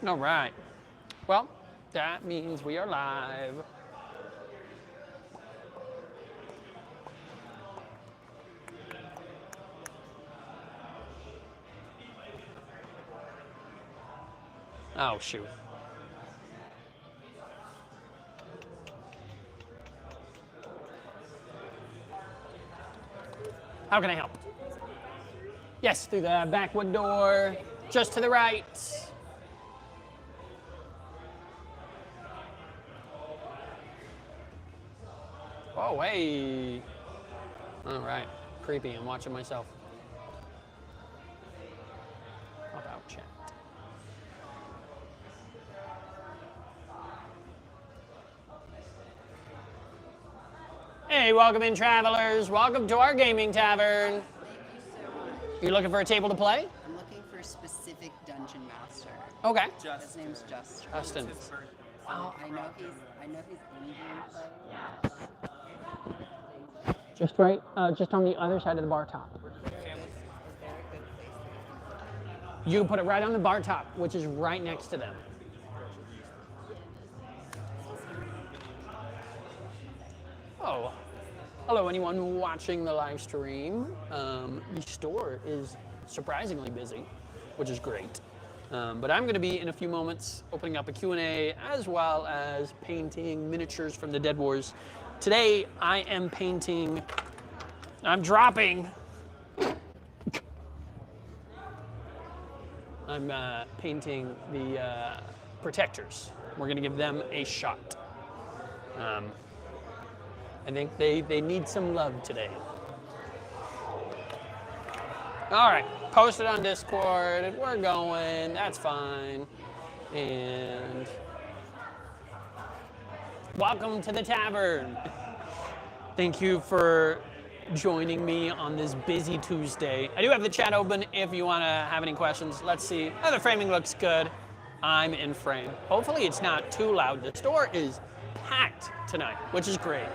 All right. Well, that means we are live. Oh, shoot. How can I help? Yes, through the back wood door, just to the right. Oh, hey. All right. Creepy. I'm watching myself. Pop out chat. Hey, welcome in, travelers. Welcome to our gaming tavern. You looking for a table to play? I'm looking for a specific dungeon master. Okay. His name's Justin. Justin. I know he's Indian. Just right, just on the other side of the bar top. Is there a good place? You can put it right on the bar top, which is right next to them. Oh, hello anyone watching the live stream. The store is surprisingly busy, which is great. But I'm going to be, in a few moments, opening up a Q&A as well as painting miniatures from the Dead Wars. Today, I am painting, I'm painting the protectors. We're going to give them a shot. I think they need some love today. All right, post it on Discord. We're going, that's fine. And welcome to the tavern. Thank you for joining me on this busy Tuesday. I do have the chat open if you want to have any questions. Let's see. Oh, the framing looks good. I'm in frame. Hopefully it's not too loud. The store is packed tonight, which is great.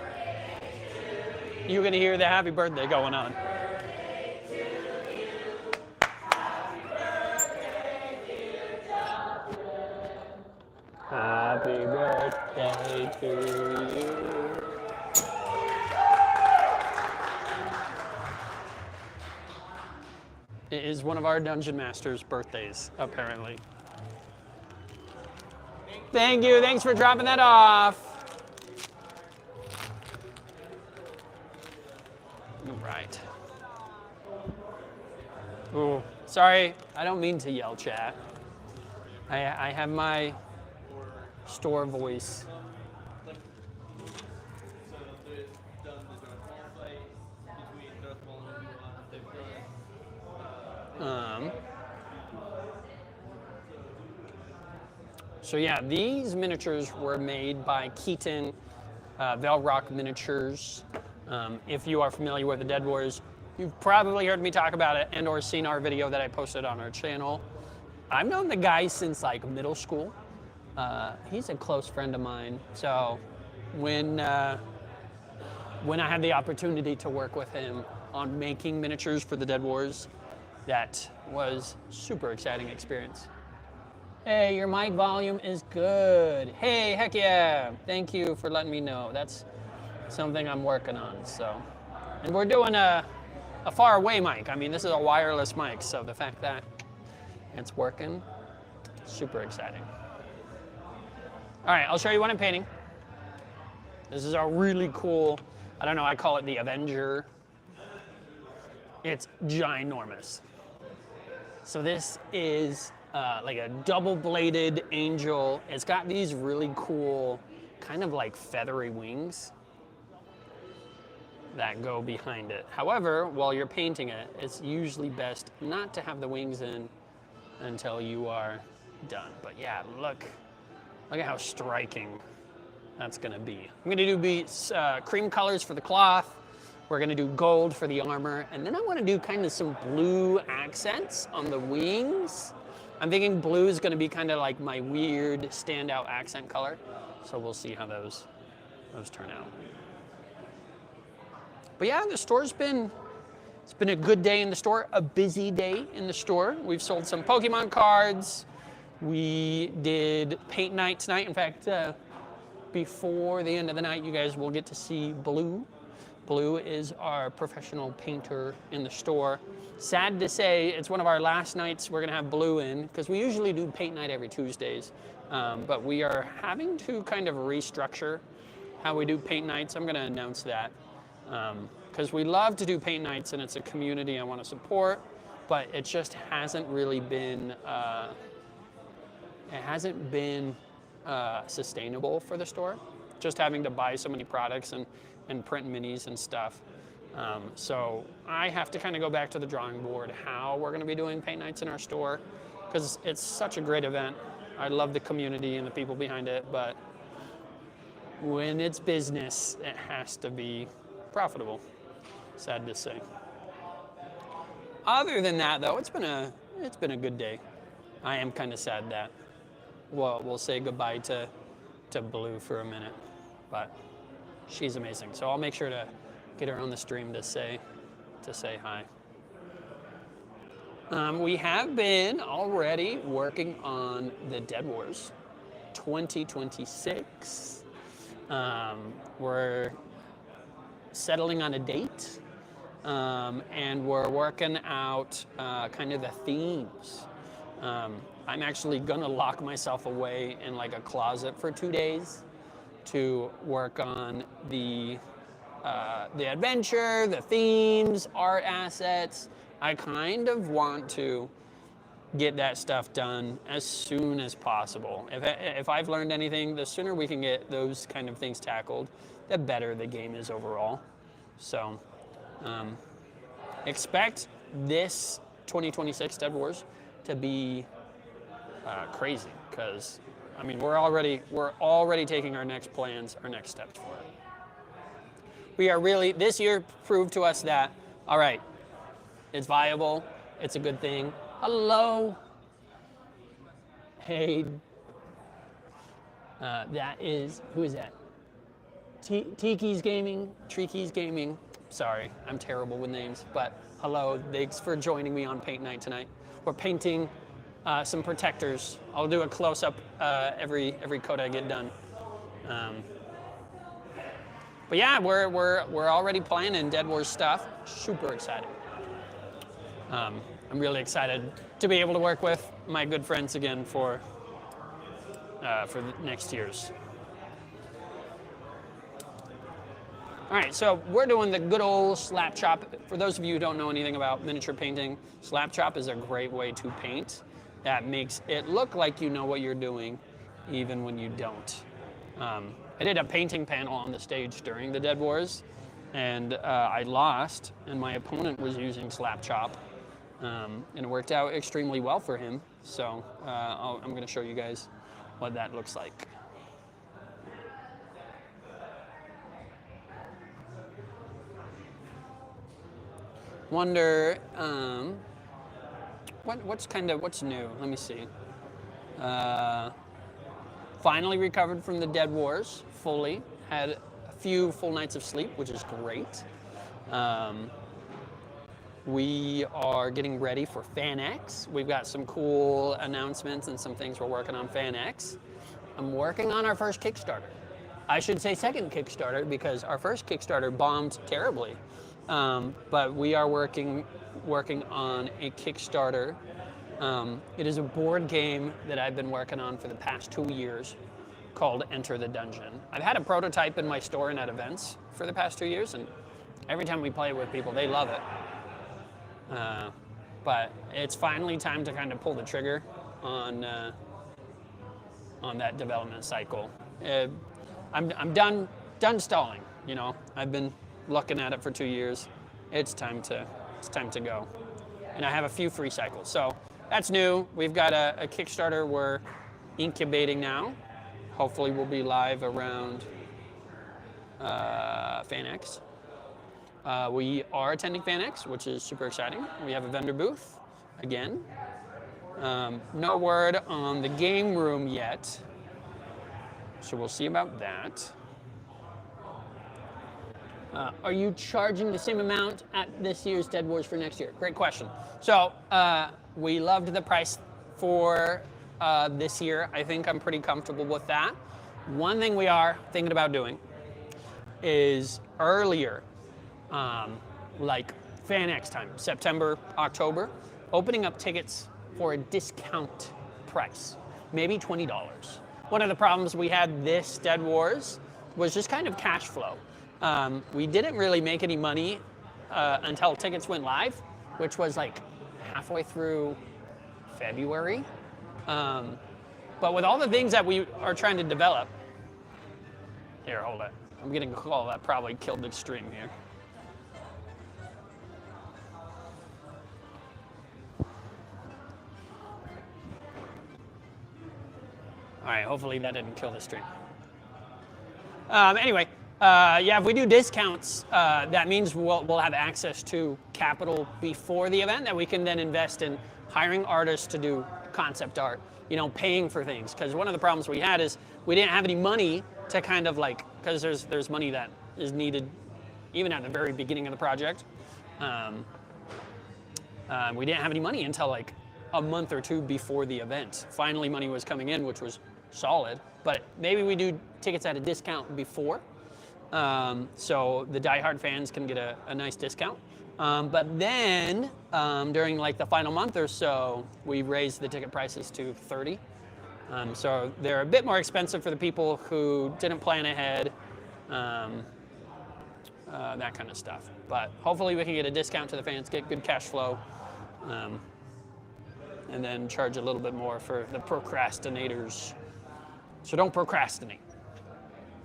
You're going to hear the happy birthday going on. Happy birthday to you. It is one of our dungeon masters' birthdays, apparently. Thank you. Thanks for dropping that off. All right. Ooh, sorry. I don't mean to yell, chat. I have my store voice. So yeah, these miniatures were made by Keaton Velrock Miniatures. If you are familiar with the Dead Wars, you've probably heard me talk about it and or seen our video that I posted on our channel. I've known the guy since like middle school. He's a close friend of mine. So when I had the opportunity to work with him on making miniatures for the Dead Wars, that was super exciting experience. Hey, your mic volume is good. Hey, heck yeah. Thank you for letting me know. That's something I'm working on, so. And we're doing a far away mic. I mean, this is a wireless mic, so the fact that it's working, super exciting. All right, I'll show you what I'm painting. This is a really cool, I don't know, I call it the Avenger. It's ginormous. So this is like a double-bladed angel. It's got these really cool, kind of like feathery wings that go behind it. However, while you're painting it, it's usually best not to have the wings in until you are done. But yeah, look at how striking that's gonna be. I'm gonna do cream colors for the cloth. We're gonna do gold for the armor. And then I wanna do kind of some blue accents on the wings. I'm thinking blue is gonna be kind of like my weird standout accent color. So we'll see how those turn out. But yeah, the store's it's been a good day in the store, a busy day in the store. We've sold some Pokemon cards. We did paint night tonight. In fact, before the end of the night, you guys will get to see Blue. Blue is our professional painter in the store. Sad to say, it's one of our last nights we're gonna have Blue in, because we usually do paint night every Tuesdays. But we are having to kind of restructure how we do paint nights. I'm gonna announce that. Because we love to do paint nights and it's a community I wanna support, but it just hasn't really been, sustainable for the store. Just having to buy so many products and print minis and stuff. So I have to kind of go back to the drawing board how we're going to be doing paint nights in our store, because it's such a great event. I love the community and the people behind it, but when it's business, it has to be profitable. Sad to say. Other than that, though, it's been a good day. I am kind of sad that we'll say goodbye to Blue for a minute, but she's amazing. So I'll make sure to get her on the stream to say hi. We have been already working on the Dead Wars 2026. We're settling on a date, and we're working out kind of the themes. I'm actually gonna lock myself away in like a closet for 2 days to work on the adventure, the themes, art assets. I kind of want to get that stuff done as soon as possible. If I've learned anything, the sooner we can get those kind of things tackled, the better the game is overall. So expect this 2026 Dead Wars to be crazy, because I mean we're already taking our next steps for it. We are really, this year proved to us that, all right, it's viable, it's a good thing. Hello. Hey. Who is that? Tiki's Gaming, Triki's Gaming. Sorry, I'm terrible with names, but hello, thanks for joining me on paint night tonight. We're painting some protectors. I'll do a close-up every coat I get done. But yeah, we're already planning Dead Wars stuff. Super excited. I'm really excited to be able to work with my good friends again for the next year's. All right, so we're doing the good old slap chop. For those of you who don't know anything about miniature painting, slap chop is a great way to paint. That makes it look like you know what you're doing, even when you don't. I did a painting panel on the stage during the Dead Wars, and I lost, and my opponent was using slap chop, and it worked out extremely well for him. So I'm going to show you guys what that looks like. Wonder what's new? Let me see. Finally recovered from the Dead Wars fully. Had a few full nights of sleep, which is great. We are getting ready for FanX. We've got some cool announcements and some things we're working on FanX. I'm working on our first Kickstarter. I should say second Kickstarter, because our first Kickstarter bombed terribly. But we are working on a Kickstarter. It is a board game that I've been working on for the past 2 years called Enter the Dungeon. I've had a prototype in my store and at events for the past 2 years, and every time we play it with people, they love it. But it's finally time to kind of pull the trigger on that development cycle. I'm done stalling. You know, I've been looking at it for 2 years. It's time to go. And I have a few free cycles. So that's new. We've got a Kickstarter we're incubating now. Hopefully we'll be live around FanX. We are attending FanX, which is super exciting. We have a vendor booth, again. No word on the game room yet, so we'll see about that. Are you charging the same amount at this year's Dead Wars for next year? Great question. So we loved the price for this year. I think I'm pretty comfortable with that. One thing we are thinking about doing is earlier, like Fan X time, September, October, opening up tickets for a discount price, maybe $20. One of the problems we had this Dead Wars was just kind of cash flow. We didn't really make any money until tickets went live, which was like halfway through February. But with all the things that we are trying to develop, here, hold it. I'm getting a call that probably killed the stream here. All right, hopefully that didn't kill the stream. Anyway, yeah, if we do discounts, that means we'll have access to capital before the event that we can then invest in hiring artists to do concept art, you know, paying for things. Because one of the problems we had is we didn't have any money to kind of like, because there's money that is needed even at the very beginning of the project. We didn't have any money until like a month or two before the event. Finally, money was coming in, which was solid. But maybe we do tickets at a discount before, so the diehard fans can get a nice discount. But then during like the final month or so, we raised the ticket prices to $30. So they're a bit more expensive for the people who didn't plan ahead, that kind of stuff. But hopefully we can get a discount to the fans, get good cash flow, and then charge a little bit more for the procrastinators. So don't procrastinate.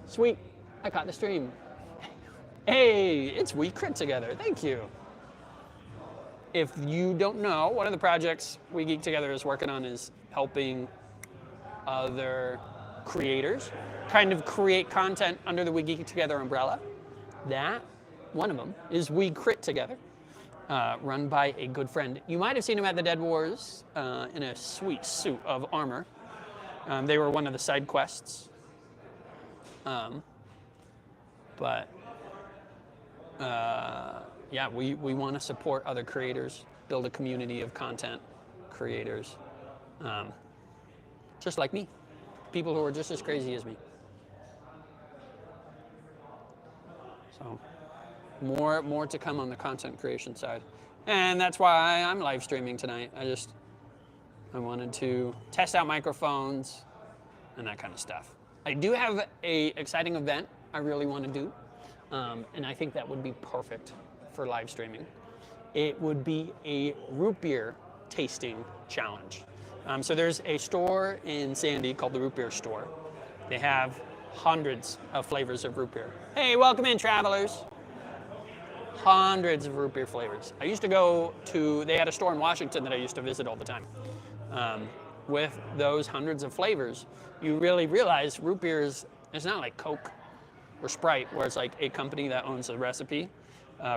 Sweet, I caught the stream. Hey, it's We Crit Together, thank you. If you don't know, one of the projects We Geek Together is working on is helping other creators kind of create content under the We Geek Together umbrella. That, one of them, is We Crit Together, run by a good friend. You might have seen him at the Dead Wars in a sweet suit of armor. They were one of the side quests. Yeah, we want to support other creators, build a community of content creators, just like me, people who are just as crazy as me. So more to come on the content creation side. And that's why I'm live streaming tonight. I wanted to test out microphones and that kind of stuff. I do have a exciting event I really want to do, and I think that would be perfect for live streaming. It would be a root beer tasting challenge. So there's a store in Sandy called the Root Beer Store. They have hundreds of flavors of root beer. Hey, welcome in, travelers. Hundreds of root beer flavors. I used to go to, they had a store in Washington that I used to visit all the time. With those hundreds of flavors, you really realize root beer it's not like Coke or Sprite, where it's like a company that owns the recipe.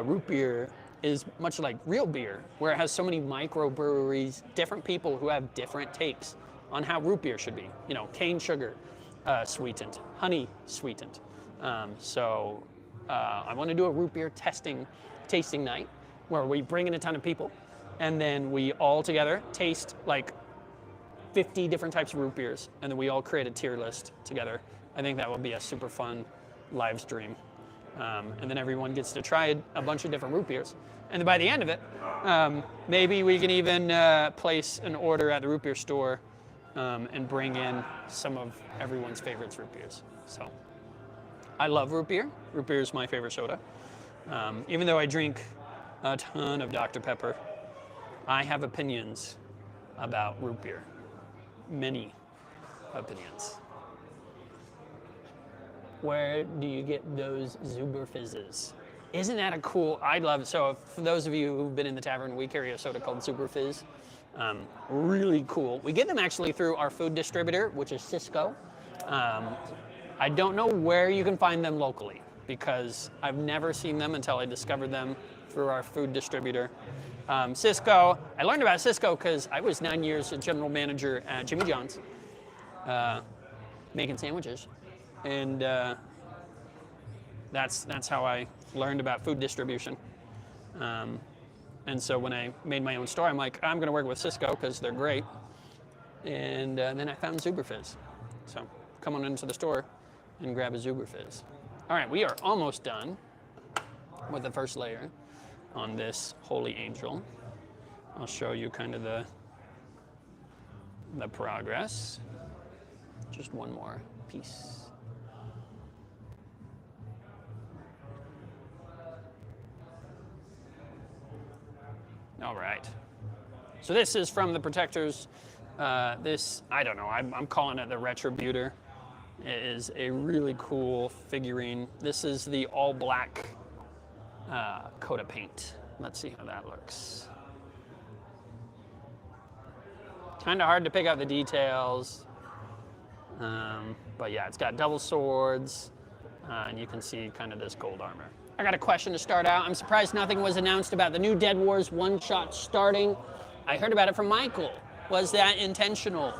Root beer is much like real beer, where it has so many microbreweries, different people who have different takes on how root beer should be. You know, cane sugar sweetened, honey sweetened. So I want to do a root beer tasting night where we bring in a ton of people, and then we all together taste like 50 different types of root beers, and then we all create a tier list together. I think that would be a super fun live stream. And then everyone gets to try a bunch of different root beers. And then by the end of it, maybe we can even place an order at the root beer store and bring in some of everyone's favorite root beers. So I love root beer. Root beer is my favorite soda. Even though I drink a ton of Dr. Pepper, I have opinions about root beer. Many opinions. Where do you get those Zuber Fizzes? Isn't that a cool, I love it. So for those of you who've been in the tavern, we carry a soda called Zuber Fizz. Really cool. We get them actually through our food distributor, which is Cisco. I don't know where you can find them locally because I've never seen them until I discovered them through our food distributor. Cisco, I learned about Cisco because I was 9 years a general manager at Jimmy John's, making sandwiches. And that's how I learned about food distribution. And so when I made my own store, I'm like, I'm going to work with Cisco because they're great. And then I found Zuberfizz. So come on into the store and grab a Zuberfizz. All right, we are almost done with the first layer on this Holy Angel. I'll show you kind of the progress. Just one more piece. All right. So this is from the Protectors. This, I don't know, I'm calling it the Retributor. It is a really cool figurine. This is the all black coat of paint. Let's see how that looks. Kind of hard to pick out the details. But yeah, it's got double swords, and you can see kind of this gold armor. I got a question to start out. I'm surprised nothing was announced about the new Dead Wars one-shot starting. I heard about it from Michael. Was that intentional?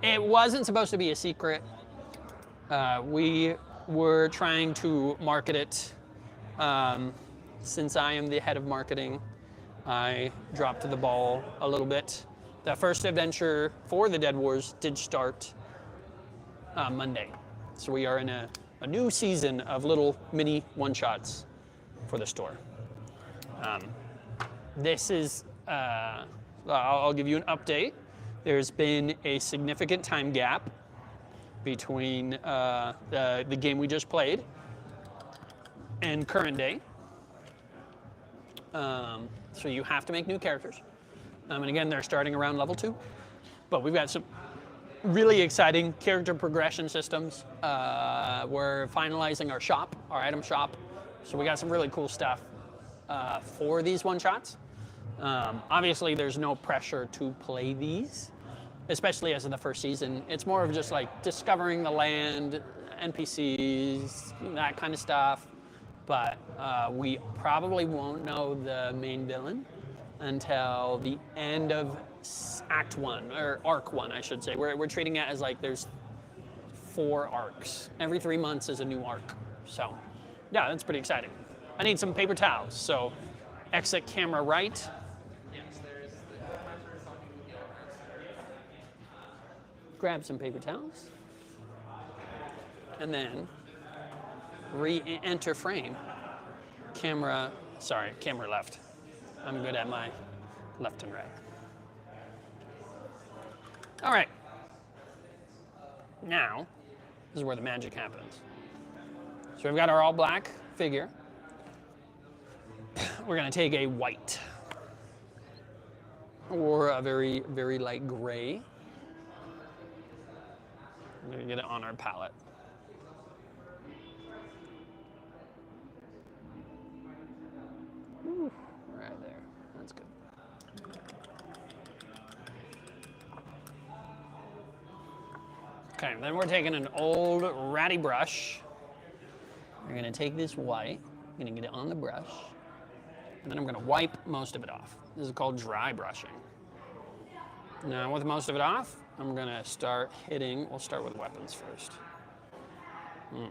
It wasn't supposed to be a secret. We were trying to market it. Since I am the head of marketing, I dropped the ball a little bit. The first adventure for the Dead Wars did start Monday. So we are in a new season of little mini one-shots for the store. This is, I'll give you an update. There's been a significant time gap between the game we just played and current day. So you have to make new characters. And again, they're starting around level 2. But we've got some really exciting character progression systems. We're finalizing our shop, our item shop. So we got some really cool stuff for these one-shots. Obviously, there's no pressure to play these, especially as in the first season. It's more of just like discovering the land, NPCs, that kind of stuff. But we probably won't know the main villain until the end of Act 1, or Arc 1, I should say. We're treating it as like there's 4 arcs. Every 3 months is a new arc. So, yeah, that's pretty exciting. I need some paper towels, so exit camera right. Grab some paper towels. And then re-enter frame. Camera left. I'm good at my left and right. All right. Now, this is where the magic happens. So we've got our all black figure. We're gonna take a white or a very, very light gray. I'm gonna get it on our palette. Ooh, right there, that's good. Okay, then we're taking an old ratty brush. We're gonna take this white, I'm gonna get it on the brush, and then I'm gonna wipe most of it off. This is called dry brushing. Now with most of it off, I'm gonna start hitting, we'll start with weapons first.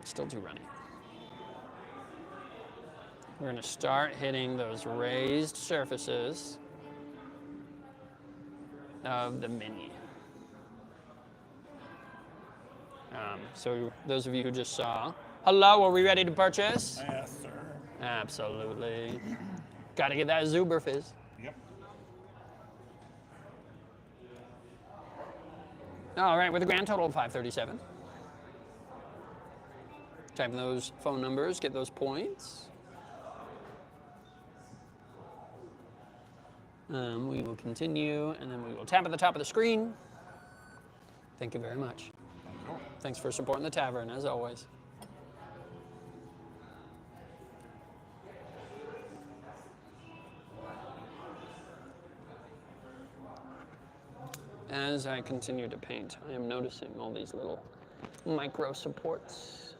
Still too runny. We're gonna start hitting those raised surfaces of the mini. So those of you who just saw, hello, are we ready to purchase? Yes, sir. Absolutely. Gotta get that Zuberfizz. Yep. All right, with a grand total of 537. Type in those phone numbers, get those points. We will continue, and then we will tap at the top of the screen. Thank you very much. Thanks for supporting the tavern, as always. As I continue to paint, I am noticing all these little micro supports.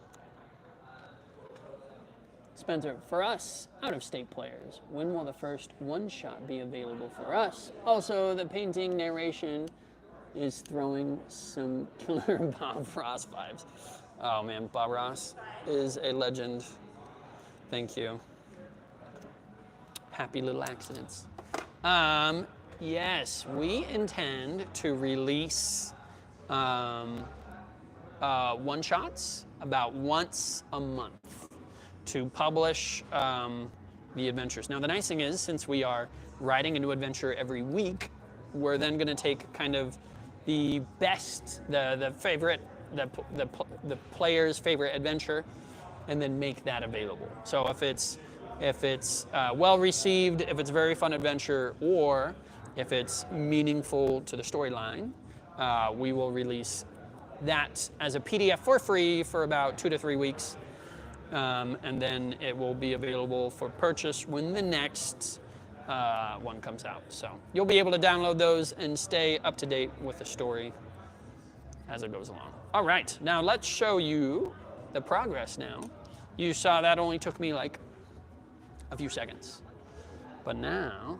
Spencer, for us, out-of-state players, when will the first one-shot be available for us? Also, the painting narration is throwing some killer Bob Ross vibes. Oh man, Bob Ross is a legend. Thank you. Happy little accidents. Yes, we intend to release one-shots about once a month to publish the adventures. Now, the nice thing is, since we are writing a new adventure every week, we're then going to take kind of the best, the favorite, the player's favorite adventure, and then make that available. So if it's well received, if it's a very fun adventure, or if it's meaningful to the storyline, we will release that as a PDF for free for about 2 to 3 weeks. And then it will be available for purchase when the next one comes out. So you'll be able to download those and stay up to date with the story as it goes along. All right, now let's show you the progress now. You saw that only took me like a few seconds. But now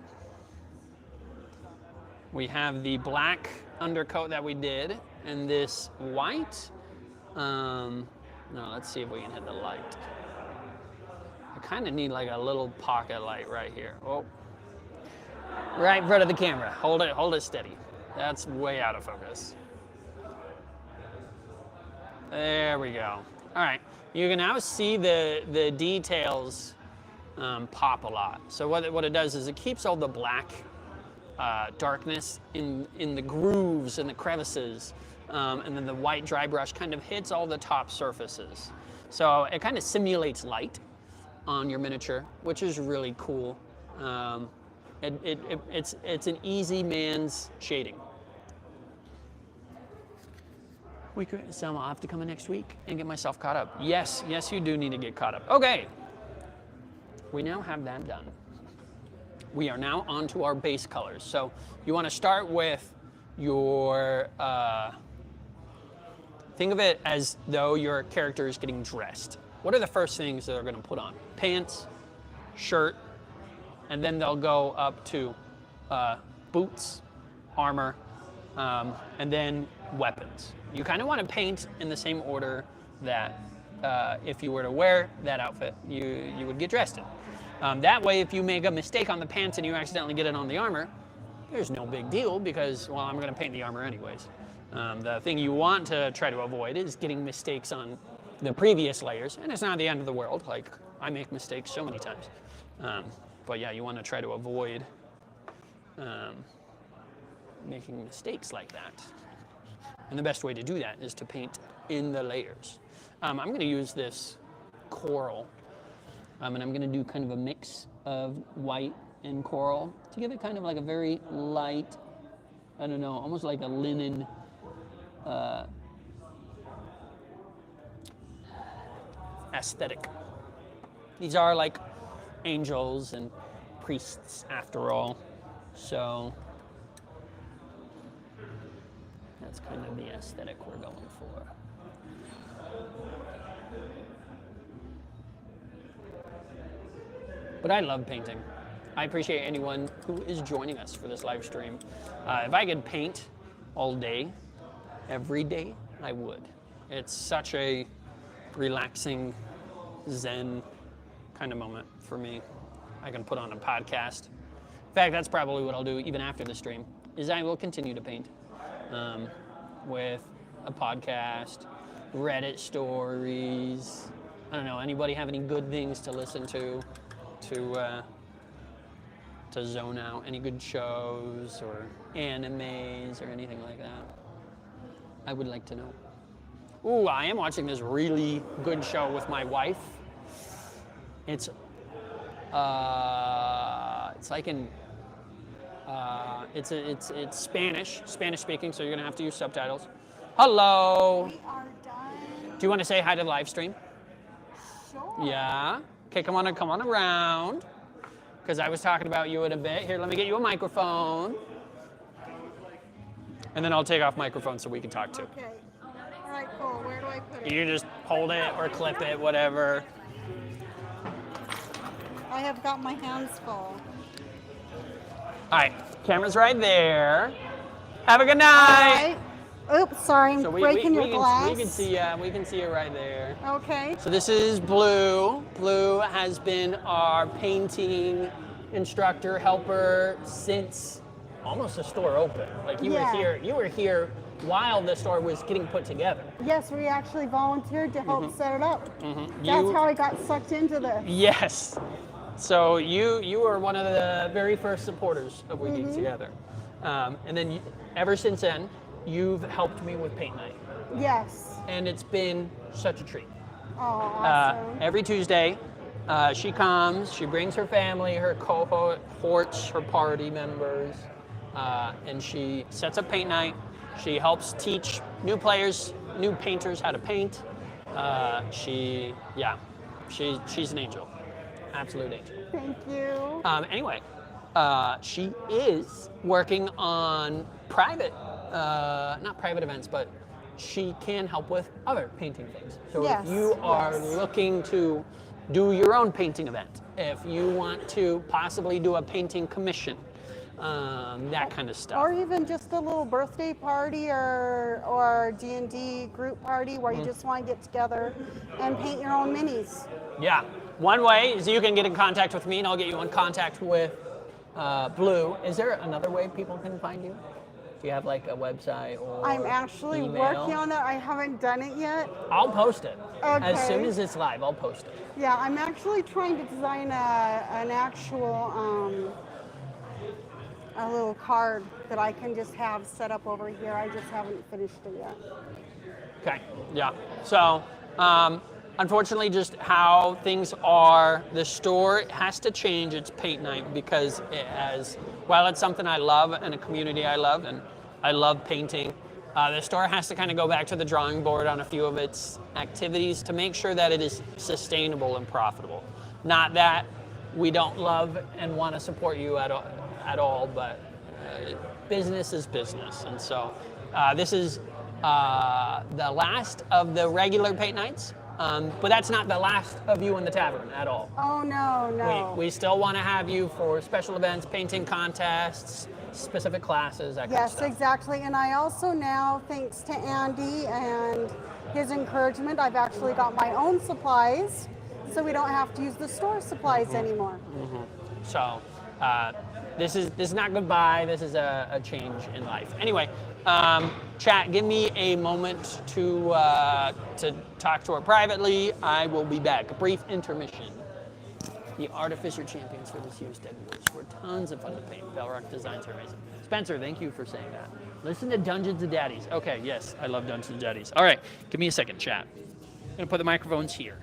we have the black undercoat that we did and this white. No, let's see if we can hit the light. I kind of need like a little pocket light right here. Oh, right in front of the camera. Hold it steady. That's way out of focus. There we go. All right, you can now see the details pop a lot. So what it does is it keeps all the black darkness in the grooves and the crevices. And then the white dry brush kind of hits all the top surfaces. So it kind of simulates light on your miniature, which is really cool. It's an easy man's shading. So I'll have to come in next week and get myself caught up. Yes, you do need to get caught up. Okay, we now have that done. We are now on to our base colors. So you want to start with your think of it as though your character is getting dressed. What are the first things that they're going to put on? Pants, shirt, and then they'll go up to boots, armor, and then weapons. You kind of want to paint in the same order that if you were to wear that outfit, you would get dressed in. That way, if you make a mistake on the pants and you accidentally get it on the armor, there's no big deal because, well, I'm going to paint the armor anyways. The thing you want to try to avoid is getting mistakes on the previous layers, and it's not the end of the world. Like, I make mistakes so many times. But yeah, you want to try to avoid making mistakes like that. And the best way to do that is to paint in the layers. I'm going to use this coral, and I'm going to do kind of a mix of white and coral to give it kind of like a very light, I don't know, almost like a linen aesthetic. These are like angels and priests after all, so that's kind of the aesthetic we're going for. But I love painting. I appreciate anyone who is joining us for this live stream. If I could paint all day, every day, I would. It's such a relaxing, zen kind of moment for me. I can put on a podcast. In fact, that's probably what I'll do even after the stream, is I will continue to paint with a podcast, Reddit stories. I don't know, anybody have any good things to listen to zone out? Any good shows or animes or anything like that? I would like to know. Ooh, I am watching this really good show with my wife. It's like it's Spanish speaking, so you're gonna have to use subtitles. Hello. We are done. Do you want to say hi to the live stream? Sure. Yeah. Okay, come on around. Because I was talking about you in a bit. Here, let me get you a microphone. And then I'll take off microphone so we can talk too. Okay. All right, cool. Where do I put it? You just hold it or clip it, whatever. I have got my hands full. All right, camera's right there. Have a good night. All right. Oops, sorry, I'm So breaking your glass. We can see you right there. Okay. So this is Blue. Blue has been our painting instructor, helper since almost the store open. Like you Yeah. were here. You were here while the store was getting put together. Yes, we actually volunteered to help set it up. That's Mm-hmm. You- how I got sucked into this. Yes. So you were one of the very first supporters of We Geek Together, and then ever since then, you've helped me with paint night, Yes. and it's been such a treat. Oh, awesome. Every Tuesday, she comes. She brings her family, her cohorts, her party members, and she sets up paint night. She helps teach new players, new painters how to paint. She's an angel. Absolute angel. Thank you. Anyway, she is working on not private events, but she can help with other painting things. So Yes, if you are yes. looking to do your own painting event, if you want to possibly do a painting commission, that kind of stuff. Or even just a little birthday party or D&D group party where you just want to get together and paint your own minis. Yeah. One way is you can get in contact with me, and I'll get you in contact with Blue. Is there another way people can find you? Do you have like a website or I'm actually email? working on it. I haven't done it yet. I'll post it. As Okay. soon as it's live, I'll post it. Yeah, I'm actually trying to design an actual a little card that I can just have set up over here. I just haven't finished it yet. Okay. Yeah. So, unfortunately, just how things are, the store has to change its paint night because while it's something I love and a community I love, and I love painting, the store has to kind of go back to the drawing board on a few of its activities to make sure that it is sustainable and profitable. Not that we don't love and want to support you at all, but business is business. And so this is the last of the regular paint nights, but that's not the last of you in the tavern at all. Oh, no, no. We still want to have you for special events, painting contests, specific classes, that kind of Yes, stuff. exactly. And I also now, thanks to Andy and his encouragement, I've actually got my own supplies, so we don't have to use the store supplies anymore. So this is not goodbye. This is a change in life. Anyway, chat, give me a moment to talk to her privately. I will be back. A brief intermission. The Artificer champions for this year's Dead Wars were tons of fun to paint. Belrock designs are amazing. Spencer, thank you for saying that. Listen to Dungeons and Daddies. Okay, yes, I love Dungeons and Daddies. All right, give me a second, chat. I'm gonna put the microphones here.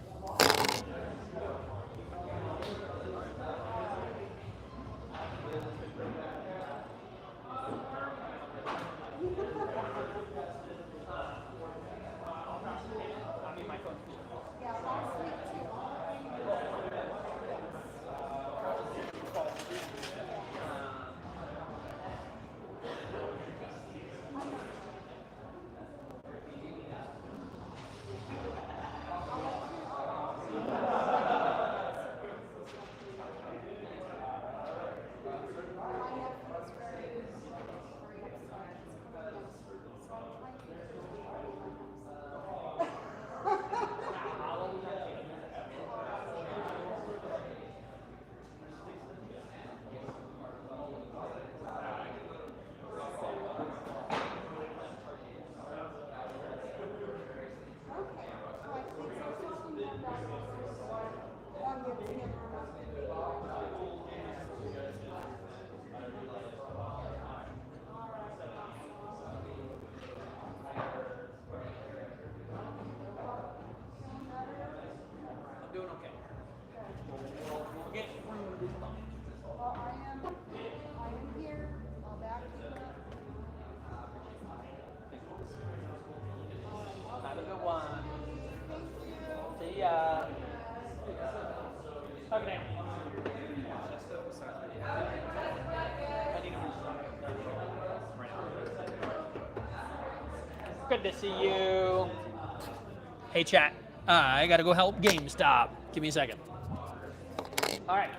I'm doing okay. We'll get through this bump. Well, I am here. I'll back you up. Have a good one. See ya. Okay. Good to see you. Hey, chat. I gotta go help GameStop. Give me a second. All right.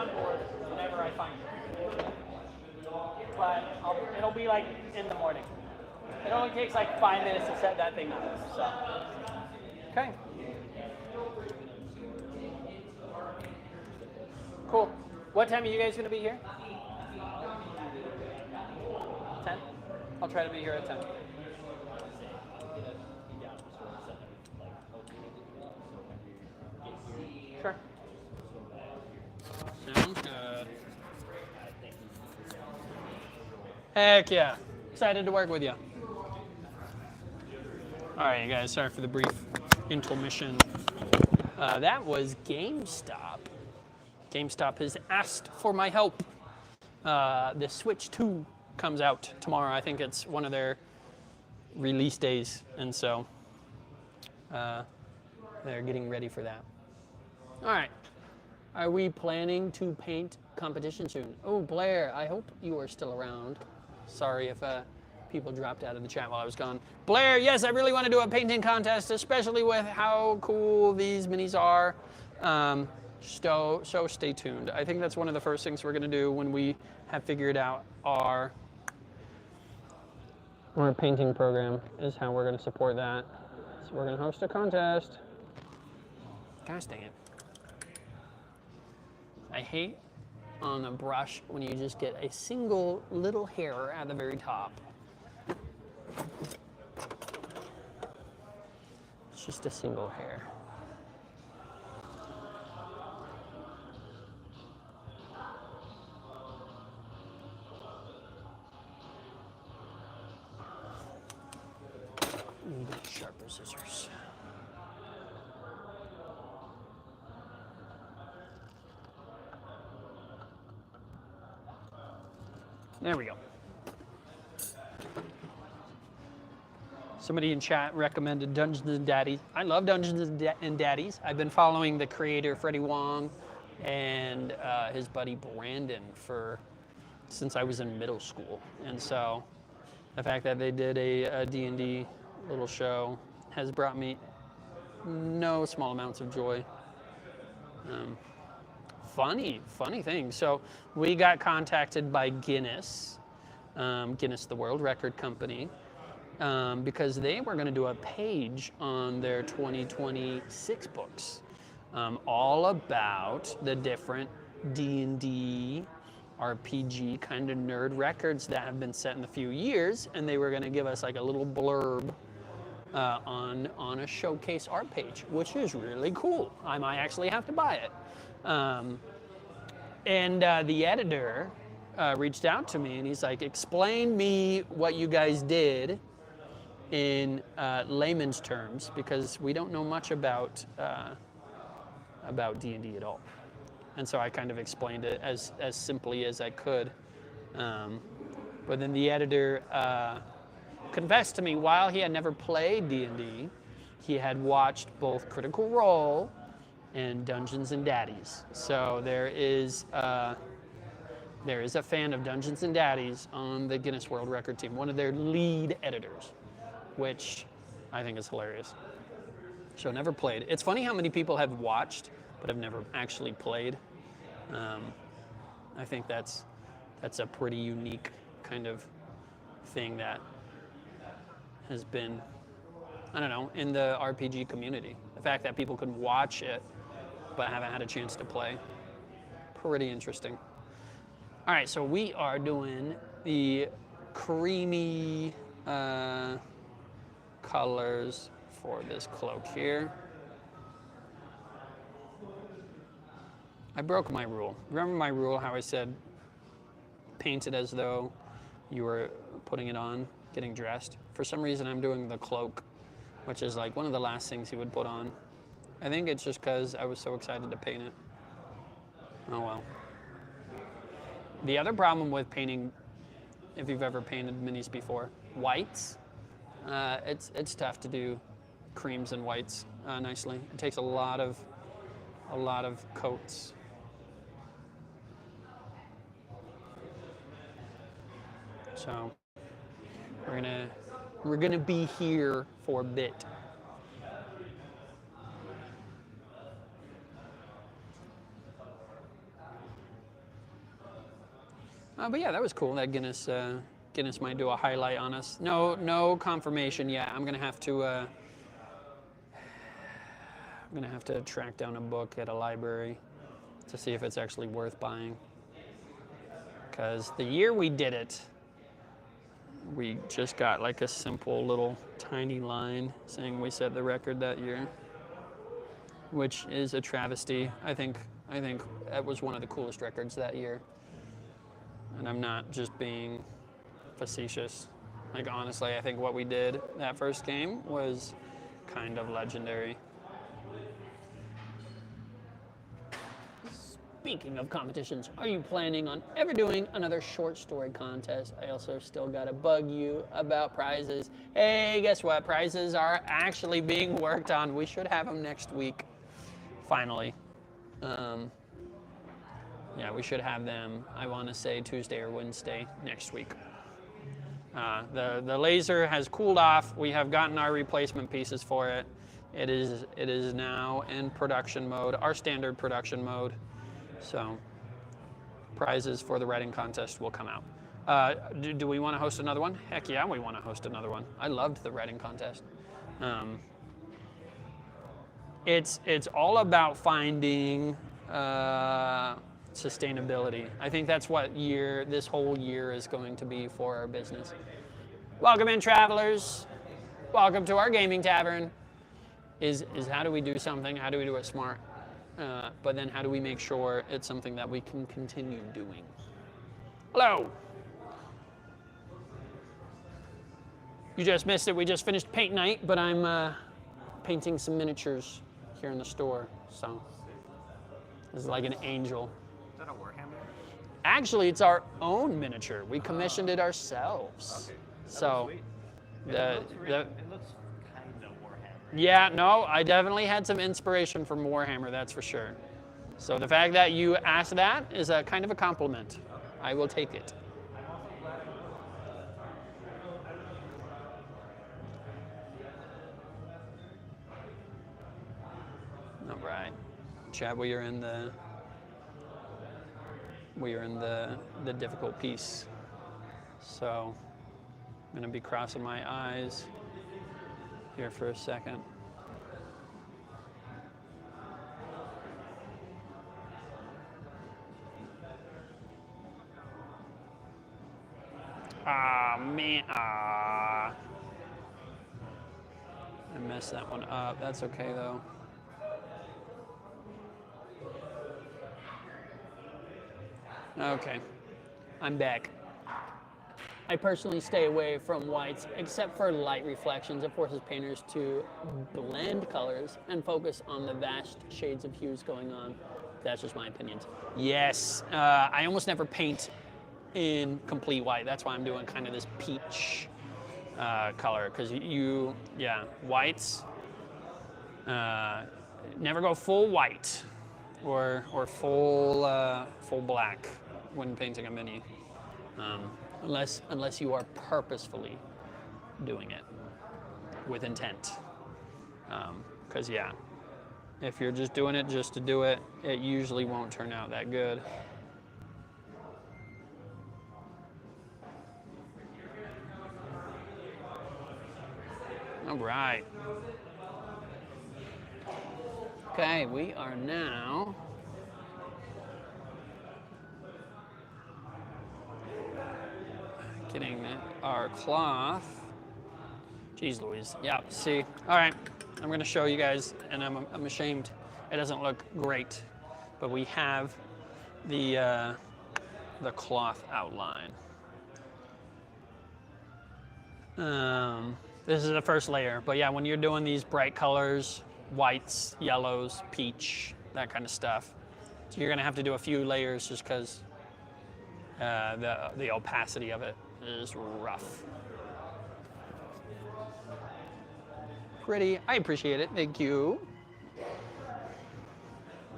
on board whenever I find it. But it'll be like in the morning. It only takes like 5 minutes to set that thing up. So, okay. Cool. What time are you guys going to be here? 10? I'll try to be here at 10. Sure. Sounds good. Heck yeah. Excited to work with you. All right, you guys, sorry for the brief intermission. That was GameStop. GameStop has asked for my help. The Switch 2 comes out tomorrow. I think it's one of their release days, and so they're getting ready for that. All right. Are we planning to paint competition soon? Oh, Blair, I hope you are still around. Sorry if people dropped out of the chat while I was gone. Blair, yes, I really want to do a painting contest, especially with how cool these minis are. So stay tuned. I think that's one of the first things we're going to do when we have figured out our painting program, is how we're going to support that. So we're going to host a contest. Gosh dang it. I hate on a brush when you just get a single little hair at the very top. It's just a single hair. Need sharper scissors. There we go. Somebody in chat recommended Dungeons and Daddies. I love Dungeons and Daddies. I've been following the creator Freddie Wong and his buddy Brandon since I was in middle school, and so the fact that they did a D&D little show has brought me no small amounts of joy. Funny thing. So we got contacted by Guinness, Guinness the World Record Company, because they were going to do a page on their 2026 books, all about the different D&D, RPG kind of nerd records that have been set in a few years, and they were going to give us like a little blurb on a showcase art page, which is really cool. I might actually have to buy it. And the editor reached out to me and he's like, explain me what you guys did in layman's terms, because we don't know much about D&D at all. And so I kind of explained it as simply as I could. But then the editor confessed to me, while he had never played D&D, he had watched both Critical Role and Dungeons and Daddies. So there is a fan of Dungeons and Daddies on the Guinness World Record team, one of their lead editors, which I think is hilarious. So never played. It's funny how many people have watched but have never actually played. I think that's a pretty unique kind of thing that has been, I don't know, in the RPG community. The fact that people can watch it but haven't had a chance to play. Pretty interesting. All right, so we are doing the creamy colors for this cloak here. I broke my rule. Remember my rule, how I said paint it as though you were putting it on, getting dressed? For some reason, I'm doing the cloak, which is like one of the last things he would put on. I think it's just because I was so excited to paint it. Oh well. The other problem with painting, if you've ever painted minis before, whites, it's tough to do creams and whites nicely. It takes a lot of coats. So we're gonna be here for a bit. But yeah, that was cool. That Guinness might do a highlight on us. No confirmation yet. I'm gonna have to track down a book at a library to see if it's actually worth buying. Because the year we did it, we just got like a simple little tiny line saying we set the record that year, which is a travesty. I think that was one of the coolest records that year. And I'm not just being facetious. Like, honestly, I think what we did that first game was kind of legendary. Speaking of competitions, are you planning on ever doing another short story contest? I also still gotta bug you about prizes. Hey, guess what? Prizes are actually being worked on. We should have them next week, finally. Yeah, we should have them, I want to say Tuesday or Wednesday next week. The laser has cooled off. We have gotten our replacement pieces for it. It is now in production mode, our standard production mode. So prizes for the writing contest will come out. Do we want to host another one? Heck yeah, we want to host another one. I loved the writing contest. It's all about finding sustainability. I think that's what this whole year is going to be for our business. Welcome in, travelers. Welcome to our gaming tavern. Is how do we do something? How do we do it smart? But then how do we make sure it's something that we can continue doing? Hello. You just missed it. We just finished paint night, but I'm painting some miniatures here in the store. So this is like an angel. Is that a Warhammer? Actually, it's our own miniature. We commissioned it ourselves. Okay. So It looks kind of Warhammer. yeah, no, I definitely had some inspiration from Warhammer, that's for sure. So the fact that you asked that is a kind of a compliment. I will take it. All right, Chad, we are in the difficult piece. So I'm gonna be crossing my eyes here for a second. Ah, man, I messed that one up. That's okay though. Okay, I'm back. I personally stay away from whites except for light reflections. It forces painters to blend colors and focus on the vast shades of hues going on. That's just my opinions. Yes, I almost never paint in complete white. That's why I'm doing kind of this peach color, because whites, never go full white or full black when painting a mini. Unless you are purposefully doing it with intent. Because if you're just doing it just to do it, it usually won't turn out that good. All right. Okay, we are now getting our cloth. Jeez Louise. Yeah, see. All right, I'm gonna show you guys, and I'm ashamed. It doesn't look great, but we have the cloth outline. This is the first layer, but yeah, when you're doing these bright colors, whites, yellows, peach, that kind of stuff, so you're gonna have to do a few layers just because the opacity of it is rough. Pretty, I appreciate it, thank you.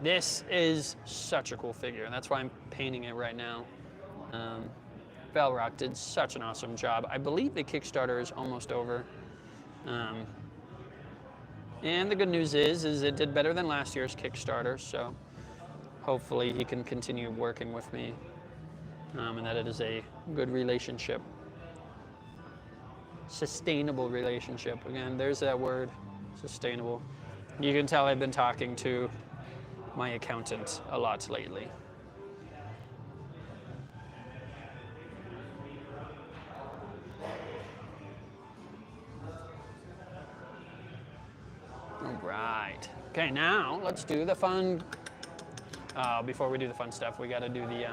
This is such a cool figure, and that's why I'm painting it right now. Velrock did such an awesome job. I believe the Kickstarter is almost over. And the good news is it did better than last year's Kickstarter, so hopefully he can continue working with me and that it is a good relationship. Sustainable relationship. Again, there's that word, sustainable. You can tell I've been talking to my accountant a lot lately. All right. Okay, now let's do the fun. Before we do the fun stuff, we got to do the.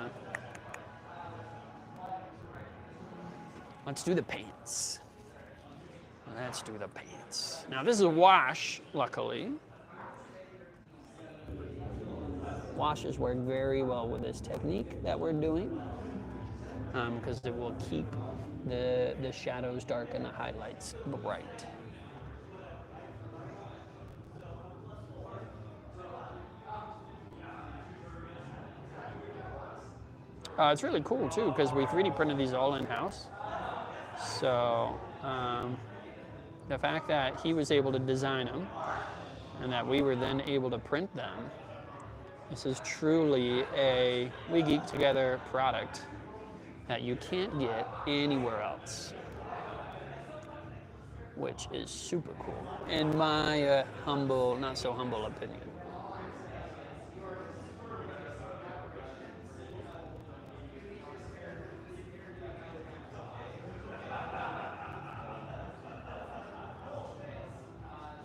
Let's do the pants. Let's do the pants. Now this is a wash, luckily. Washes work very well with this technique that we're doing, because it will keep the shadows dark and the highlights bright. It's really cool too, because we 3D printed these all in-house. So the fact that he was able to design them and that we were then able to print them, this is truly a We Geek Together product that you can't get anywhere else, which is super cool, in my humble, not so humble opinion.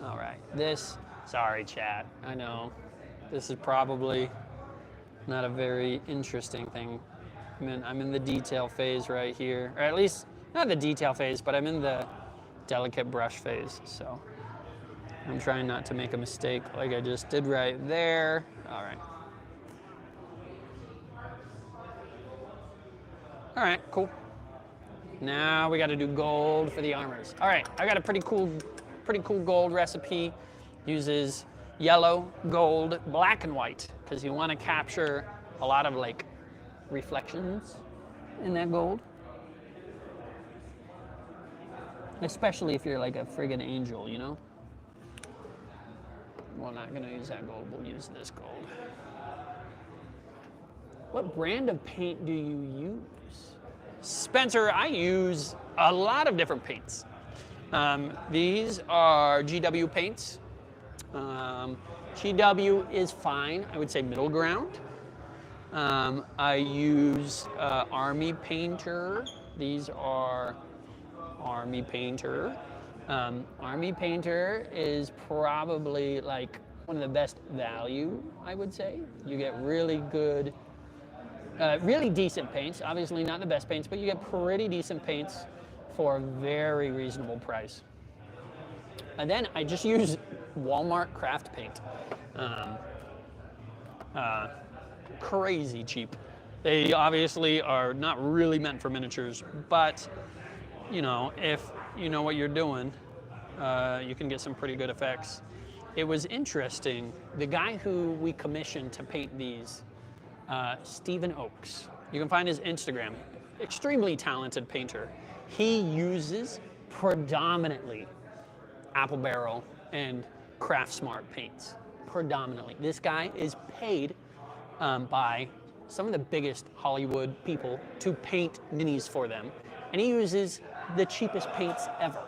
All right, sorry chat, I know, this is probably not a very interesting thing. I'm in the detail phase right here, or at least not the detail phase, but I'm in the delicate brush phase, so I'm trying not to make a mistake like I just did right there. All right. All right, cool. Now we got to do gold for the armors. All right, I got a pretty cool gold recipe. Uses yellow, gold, black, and white, because you want to capture a lot of like reflections in that gold. Especially if you're like a friggin' angel, you know? We're not gonna use that gold, we'll use this gold. What brand of paint do you use? Spencer, I use a lot of different paints. These are GW paints. GW is fine, I would say middle ground. I use Army Painter. These are Army Painter. Army Painter is probably like one of the best value, I would say. You get really good, really decent paints. Obviously not the best paints, but you get pretty decent paints for a very reasonable price. And then I just use Walmart craft paint. Crazy cheap. They obviously are not really meant for miniatures, but you know, if you know what you're doing, you can get some pretty good effects. It was interesting, the guy who we commissioned to paint these, Stephen Oakes, you can find his Instagram, extremely talented painter. He uses predominantly Apple Barrel and Craft Smart paints, predominantly. This guy is paid by some of the biggest Hollywood people to paint minis for them, and he uses the cheapest paints ever.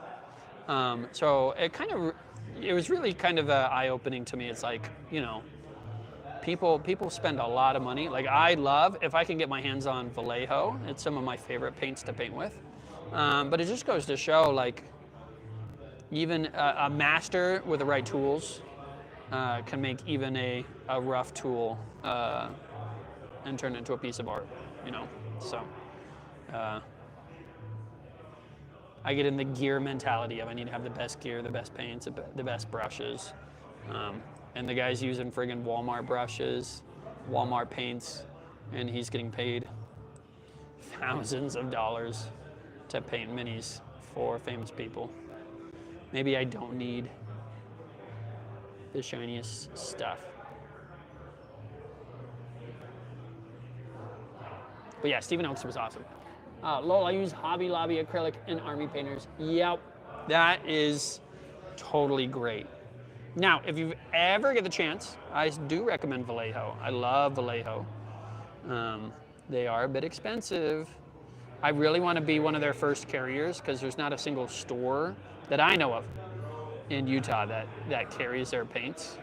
So it was really kind of eye-opening to me. It's like, you know, people spend a lot of money. Like I love, if I can get my hands on Vallejo, it's some of my favorite paints to paint with. But it just goes to show, like, even a master with the right tools can make even a rough tool and turn it into a piece of art, you know? So I get in the gear mentality of I need to have the best gear, the best paints, the best brushes. And the guy's using friggin' Walmart brushes, Walmart paints, and he's getting paid thousands of dollars to paint minis for famous people. Maybe I don't need the shiniest stuff. But yeah, Stephen Oakes was awesome. Lol, I use Hobby Lobby acrylic and Army Painters. Yep, that is totally great. Now, if you ever get the chance, I do recommend Vallejo. I love Vallejo. They are a bit expensive. I really want to be one of their first carriers because there's not a single store that I know of in Utah that carries their paints.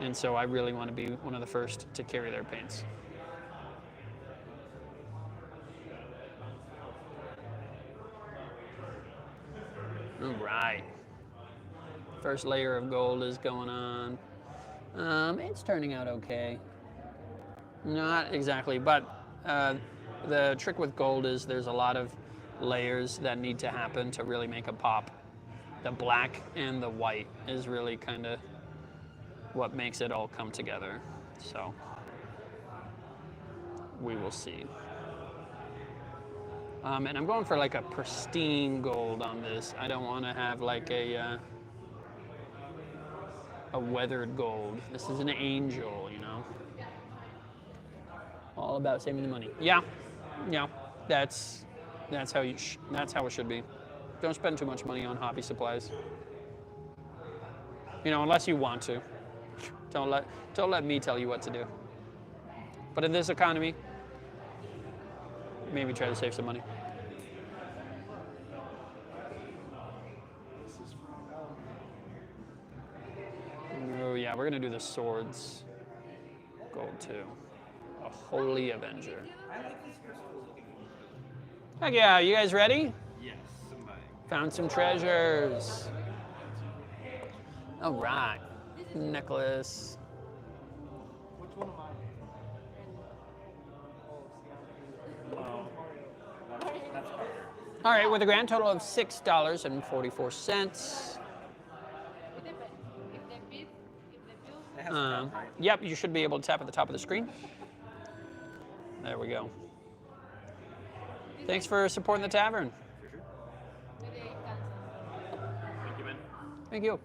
And so I really want to be one of the first to carry their paints. All right. First layer of gold is going on. It's turning out okay. Not exactly, but the trick with gold is there's a lot of layers that need to happen to really make a pop. The black and the white is really kind of what makes it all come together. So we will see. And I'm going for like a pristine gold on this. I don't want to have like a weathered gold. This is an angel, you know. All about saving the money. Yeah, that's how that's how it should be. Don't spend too much money on hobby supplies. You know, unless you want to. Don't let me tell you what to do. But in this economy, maybe try to save some money. Oh yeah, we're gonna do the swords. Gold too. A holy avenger. Heck yeah, you guys ready? Yes, somebody. Found some treasures. All right, necklace. Which one am I? That's harder. All right, with a grand total of $6.44. It has top, right? Yep, you should be able to tap at the top of the screen. There we go. Thanks for supporting the tavern. For sure. Thank you, man. Thank you.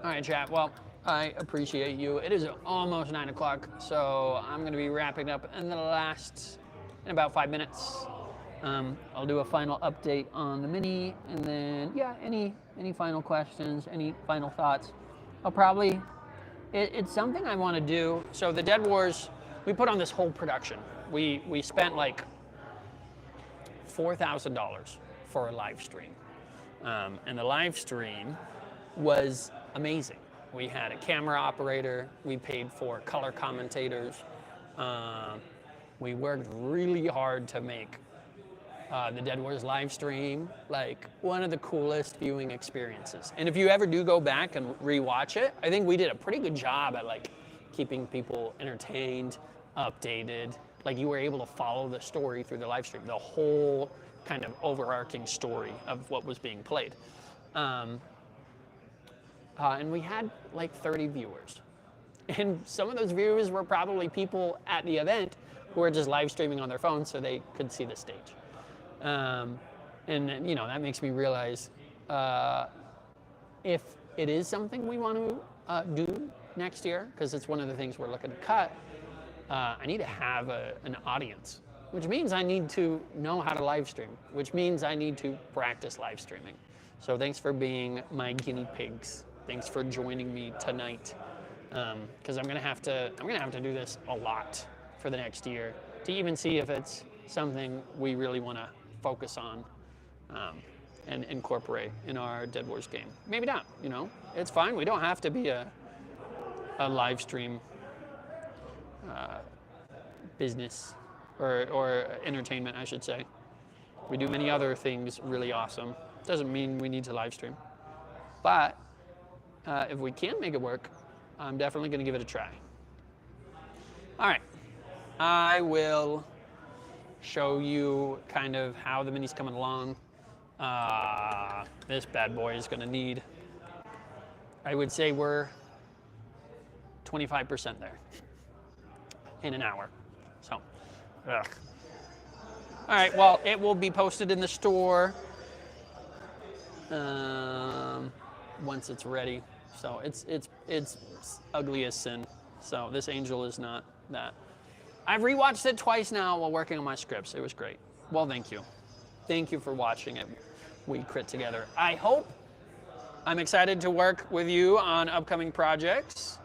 All right, chat. Well, I appreciate you. It is almost 9 o'clock, so I'm going to be wrapping up in about 5 minutes. I'll do a final update on the mini, and then yeah, any final questions, any final thoughts. I'll probably. It's something I want to do. So the Dead Wars, we put on this whole production. We spent like $4,000 for a live stream, and the live stream was amazing. We had a camera operator. We paid for color commentators. We worked really hard to make the Dead Wars live stream like one of the coolest viewing experiences. And if you ever do go back and rewatch it, I think we did a pretty good job at like keeping people entertained, updated. Like you were able to follow the story through the live stream, the whole kind of overarching story of what was being played. And we had like 30 viewers. And some of those viewers were probably people at the event who were just live streaming on their phones so they could see the stage. And you know, that makes me realize if it is something we want to do next year, because it's one of the things we're looking to cut, I need to have an audience, which means I need to know how to live stream, which means I need to practice live streaming. So thanks for being my guinea pigs. Thanks for joining me tonight, because I'm gonna have to do this a lot for the next year to even see if it's something we really want to focus on and incorporate in our Dead Wars game. Maybe not, you know, it's fine. We don't have to be a live stream business or entertainment, I should say. We do many other things really awesome. Doesn't mean we need to live stream. But if we can make it work, I'm definitely going to give it a try. All right, I will show you kind of how the mini's coming along. This bad boy is going to need, I would say we're 25% there in an hour. So, ugh. All right, well, it will be posted in the store once it's ready. So it's ugly as sin. So this angel is not that. I've rewatched it twice now while working on my scripts. It was great. Well, thank you. Thank you for watching it. We crit together. I hope I'm excited to work with you on upcoming projects.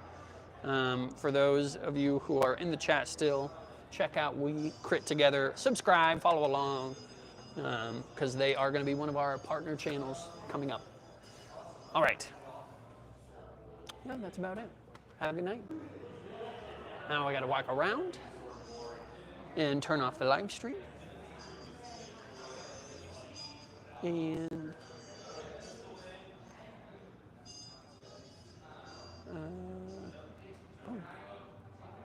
For those of you who are in the chat still, check out We Crit Together. Subscribe, follow along, because they are going to be one of our partner channels coming up. All right. Yeah, that's about it. Have a good night. Now I got to walk around and turn off the live stream. And